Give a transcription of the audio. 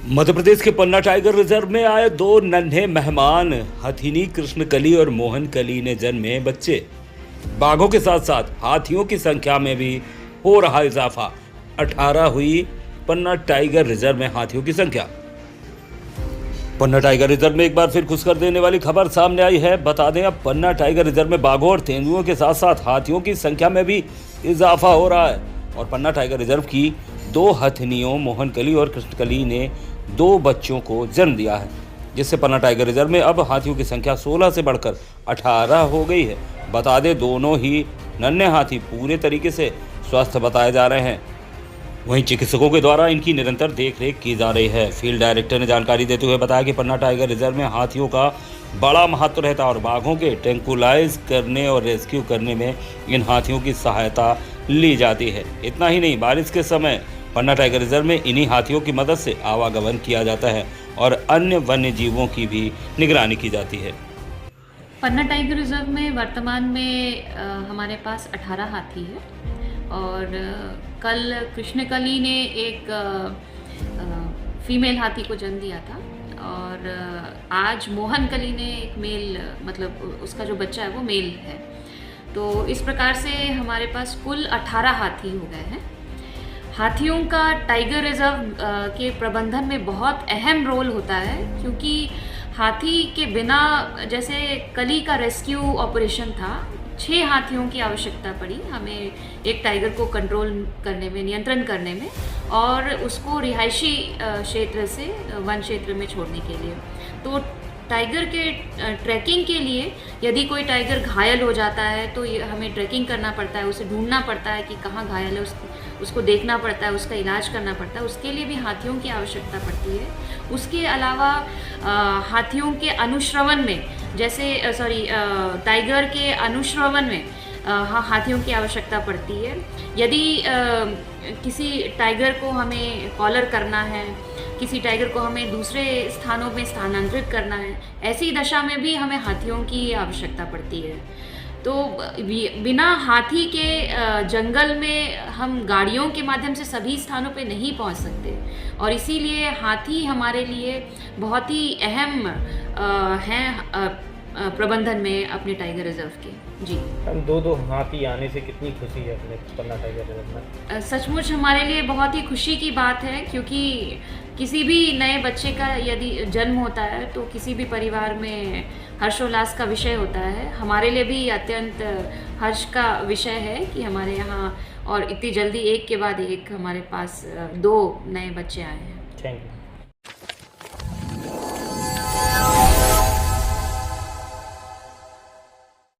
मध्य प्रदेश के पन्ना tiger reserve में आए दो नन्हे मेहमान हथिनी कृष्णकली और मोहन कली ने जन्मे बच्चे। बाघों के साथ साथ हाथियों की संख्या में भी हो रहा इजाफा। 18 हुई पन्ना टाइगर रिजर्व में हाथियों की संख्या। पन्ना टाइगर रिजर्व में एक बार फिर खुश कर देने वाली खबर सामने आई है। बता दें, अब पन्ना टाइगर रिजर्व में बाघों और तेंदुओं के साथ साथ हाथियों की संख्या में भी इजाफा हो रहा है। और पन्ना टाइगर रिजर्व की दो हथिनियों मोहनकली और कृष्णकली ने 2 बच्चों को जन्म दिया है, जिससे पन्ना टाइगर रिजर्व में अब हाथियों की संख्या 16 से बढ़कर 18 हो गई है। बता दें, दोनों ही नन्हे हाथी पूरे तरीके से स्वस्थ बताए जा रहे हैं। वहीं चिकित्सकों के द्वारा इनकी निरंतर देखरेख की जा रही है। फील्ड डायरेक्टर ने जानकारी देते हुए बताया कि पन्ना टाइगर रिजर्व में हाथियों का बड़ा महत्व रहता है और बाघों के ट्रैंकुलाइज करने और रेस्क्यू करने में इन हाथियों की सहायता ली जाती है। इतना ही नहीं, बारिश के समय पन्ना टाइगर रिजर्व में इन्हीं हाथियों की मदद से आवागमन किया जाता है और अन्य वन्य जीवों की भी निगरानी की जाती है। पन्ना टाइगर रिजर्व में वर्तमान में हमारे पास 18 हाथी है और कल कृष्णकली ने एक फीमेल हाथी को जन्म दिया था और आज मोहनकली ने एक मेल, मतलब उसका जो बच्चा है वो मेल है। तो इस प्रकार से हमारे पास कुल 18 हाथी हो गए हैं। हाथियों का टाइगर रिजर्व के प्रबंधन में बहुत अहम रोल होता है, क्योंकि हाथी के बिना, जैसे कली का रेस्क्यू ऑपरेशन था, 6 हाथियों की आवश्यकता पड़ी हमें एक टाइगर को कंट्रोल करने में, नियंत्रण करने में और उसको रिहायशी क्षेत्र से वन क्षेत्र में छोड़ने के लिए। तो टाइगर के ट्रैकिंग के लिए यदि कोई टाइगर घायल हो जाता है तो हमें ट्रैकिंग करना पड़ता है, उसे ढूंढना पड़ता है कि कहाँ घायल है, उसको देखना पड़ता है, उसका इलाज करना पड़ता है। उसके लिए भी हाथियों की आवश्यकता पड़ती है। उसके अलावा हाथियों के अनुश्रवण में, जैसे टाइगर के अनुश्रवण में हाथियों की आवश्यकता पड़ती है। यदि किसी टाइगर को हमें कॉलर करना है, किसी टाइगर को हमें दूसरे स्थानों में स्थानांतरित करना है, ऐसी दशा में भी हमें हाथियों की आवश्यकता पड़ती है। तो बिना हाथी के जंगल में हम गाड़ियों के माध्यम से सभी स्थानों पे नहीं पहुंच सकते और इसीलिए हाथी हमारे लिए बहुत ही अहम हैं प्रबंधन में अपने टाइगर रिजर्व के। जी, हम दो हाथी आने से कितनी खुशी है अपने पन्ना टाइगर रिजर्व में? सचमुच हमारे लिए बहुत ही खुशी की बात है, क्योंकि किसी भी नए बच्चे का यदि जन्म होता है तो किसी भी परिवार में हर्षोल्लास का विषय होता है। हमारे लिए भी अत्यंत हर्ष का विषय है कि हमारे यहाँ और इतनी जल्दी एक के बाद एक हमारे पास 2 नए बच्चे आए हैं। Thank you.